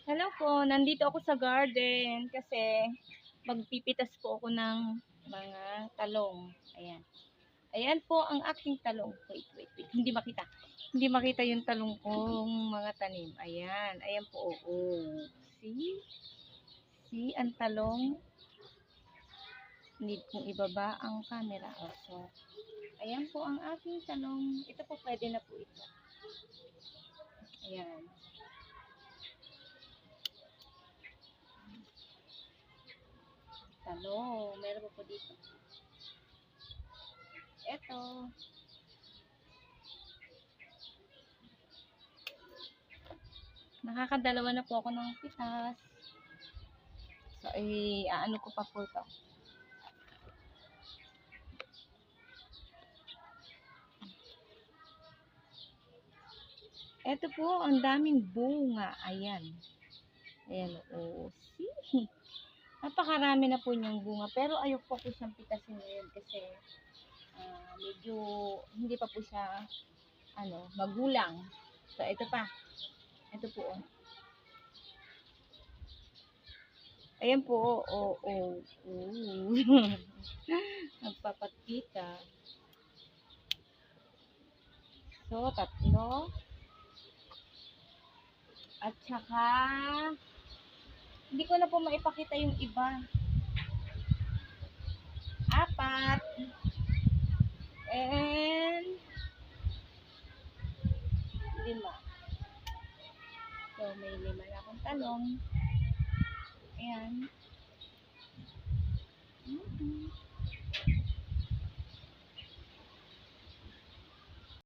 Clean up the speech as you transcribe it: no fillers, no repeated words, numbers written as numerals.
Hello po, nandito ako sa garden kasi magpipitas po ako ng mga talong. Ayan. Ayan po ang aking talong. Wait. Hindi makita. Hindi makita yung talong kong mga tanim. Ayan. Ayan po. Oh. See? See ang talong? Need kong ibaba ang camera. Oh, so, ayan po ang aking talong. Ito po, pwede na po ito. Ayan. Talong. Meron po dito. Ito. Nakakadalawa na po ako ng pitas. So, ano ko pa po ito. Ito po, ang daming bunga. Ayan. Ayan, oh. See? Napakarami na po niyang bunga. Pero ayoko pa po siyang pitasin ngayon kasi medyo hindi pa po siya, magulang. So, ito pa. Ito po, oh. Ayan po, oh. Nagpapakita. So, tatlo. At saka, hindi ko na po maipakita yung iba. 4. And 5. So, may 5 na akong talong. Ayan.